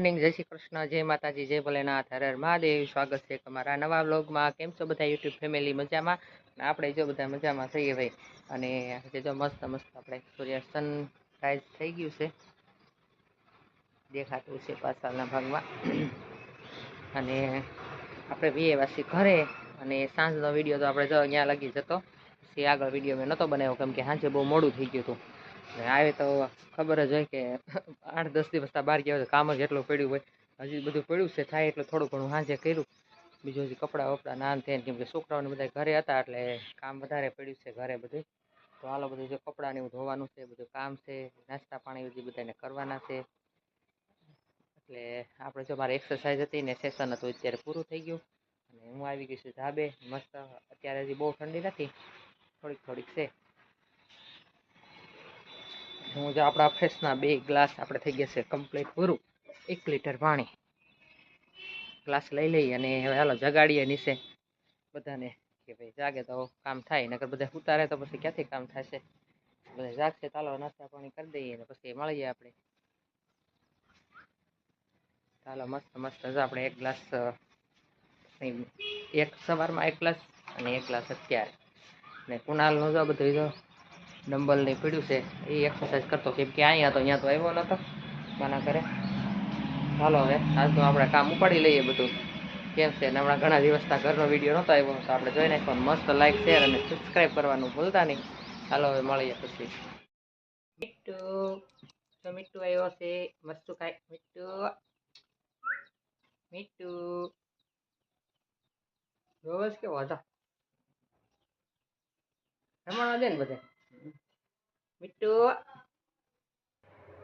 Morning, જય શ્રી કૃષ્ણ, જય માતાજી, જય ભોલેનાથ, હર હર મહાદેવ। સ્વાગત છે તમારા નવા વ્લોગમાં। કેમ છો બધા યુટ્યુબ ફેમિલી? મજામાં? આપણે જો બધા મજામાં થઈએ ભાઈ। અને આજે જો મસ્ત મસ્ત આપણે સૂર્ય સનરાઈઝ થઈ ગયું છે, દેખાતું છે પાછળના ભાગમાં। અને આપણે વિયેવાસી ઘરે, અને સાંજનો વિડીયો તો આપણે જો અહીંયા લગી જતો, પછી આગળ વિડીયો મેં નહોતો બનાવ્યો કેમ કે સાંજે બહુ મોડું થઈ ગયું હતું। આવે તો ખબર જ હોય કે 8-10 દિવસ બહાર ગયા કામ જ એટલું પડ્યું હોય। હજી બધું પડ્યું છે, થાય એટલે થોડું ઘણું સાંજે કર્યું। બીજું હજી કપડાં વપડા નાન થઈને, કેમ કે છોકરાઓને બધા ઘરે હતા એટલે કામ વધારે પડ્યું છે ઘરે બધું। તો હાલો બધું જે કપડાને એવું ધોવાનું છે, બધું કામ છે, નાસ્તા પાણી બધી બધાને કરવાના છે। એટલે આપણે જો મારે એક્સરસાઇઝ હતી ને સેશન હતું, અત્યારે પૂરું થઈ ગયું। અને હું આવી ગઈ છું ધાબે મસ્ત। અત્યારે હજી બહુ ઠંડી નથી, થોડીક થોડીક છે। હું જો આપણા ફ્રેશના 2 ગ્લાસ આપણે થઈ ગયા છે કમ્પ્લીટ પૂરું। 1 લીટર પાણી ગ્લાસ લઈ લઈ અને હવે હાલો જગાડીએ નીચે બધાને, કે ભાઈ જાગે તો કામ થાય, નકર બધા ઉતારે તો પછી ક્યાંથી કામ થશે। બધા જાગશે તો હાલો નાસ્તા પાણી કરી દઈએ ને પછી મળીએ આપણે। ચાલો મસ્ત મસ્ત જો આપણે 1 ગ્લાસ, એક સવારમાં 1 ગ્લાસ અને 1 ગ્લાસ અત્યારે। ને કુનાલનું જો બધું જો ડમ્બલ ને પડ્યું છે, એ એક્સરસાઇઝ કરતો, કેમ કે અહીંયા તો અહીંયા તો આવ્યો નહોતો માના કરે। ચાલો હવે આજનું આપણે કામ ઉપાડી લઈએ બધું કેમ છે ને। હમણાં ઘણા દિવસના ઘરનો વિડીયો નહોતો આવ્યો તો આપણે જોઈ નાખવાનું। મસ્ત લાઈક શેર અને સબસ્ક્રાઈબ કરવાનું ભૂલતા નહીં। ચાલો હવે મળીએ પછી। મીઠું તો મીઠું આવ્યો છે, મસ્ત ખાય મીઠું। મીઠું રોજ કેવો હતો રમણવા દે ને બધે। મીઠું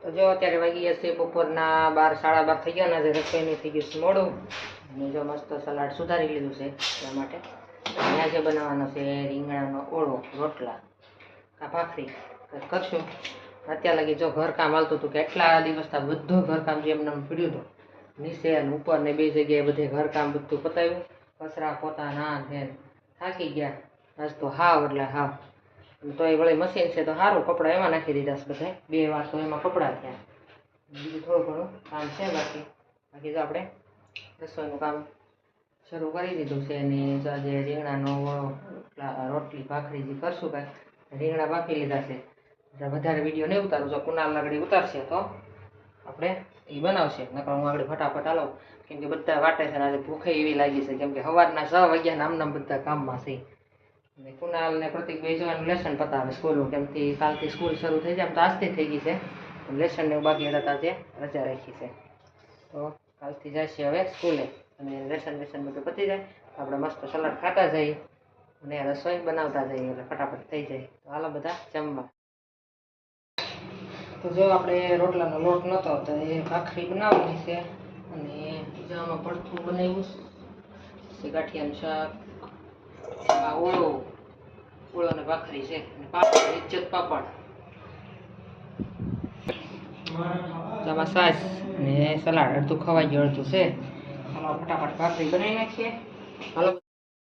તો જો અત્યારે વાગી ગયા છે બપોરના 12-12:30 થઈ ગયા ને, રસોઈની થઈ ગયું છે મોડું। અને જો મસ્ત સલાડ સુધારી લીધું છે એટલા માટે। અહીંયા જે બનાવવાનો છે રીંગણાનો ઓળો, રોટલા કા ભાખરી કરશું। અત્યાર લગી જો ઘરકામ હાલતું હતું, કેટલા દિવસથી બધું ઘરકામ જે એમને પડ્યું હતું નીચે અને ઉપર ને 2 જગ્યાએ બધે ઘરકામ બધું પતાવ્યું। કચરા પોતા ના ને થાકી ગયા આજ તો હાવ એટલે હાવ। તો એ વળી મશીન છે તો સારું, કપડાં એમાં નાખી દીધા છે બધા, 2 વાર તો એમાં કપડાં થયા। બીજું થોડું ઘણું કામ છે બાકી તો આપણે રસોઈનું કામ શરૂ કરી દીધું છે। અને આજે રીંગણાનો રોટલી ભાખરી જે કરશું કાંઈ, રીંગણા બાફી લીધા છે। વધારે વિડીયો નહીં ઉતારું, જો કુનાલ આગળ ઉતારશે તો આપણે એ બનાવશે, નકર હું આગળ ફટાફટ હાલો કેમ કે બધા વાટે છે ને આજે ભૂખે એવી લાગી છે, કેમ કે સવારના 6 વાગ્યા નામ બધા કામમાં છે। અને કુનાલ ને પ્રતિક બે જવાનું લેસન પતાવે સ્કૂલનું, કેમ કે કાલથી સ્કૂલ શરૂ થઈ જાય, એમ તો આજથી થઈ ગઈ છે, લેસન ને બાકી હતા તે રજા રાખી છે। તો કાલથી જશે હવે સ્કૂલે, અને લેસન બધું પતી જાય આપણે મસ્ત સલાડ ખાતા જઈએ અને રસોઈ બનાવતા જઈએ એટલે ફટાફટ થઈ જાય। તો હાલો બધા જમવા। તો જો આપણે રોટલાનો લોટ નહોતો તો એ ભાખરી બનાવવાની છે, અને બીજામાં ભરથું બનાવ્યું છે, ગાંઠિયાનું શાક, ઓળો ને ભાખરી છે, અને પાપડ ઇજ્જત પાપડ, આમાં છાશ અને સલાડ, અડધું ખવાઈ ગયું અડધું છે। ચાલો ફટાફટ ભાખરી બનાવી નાખીએ। હાલો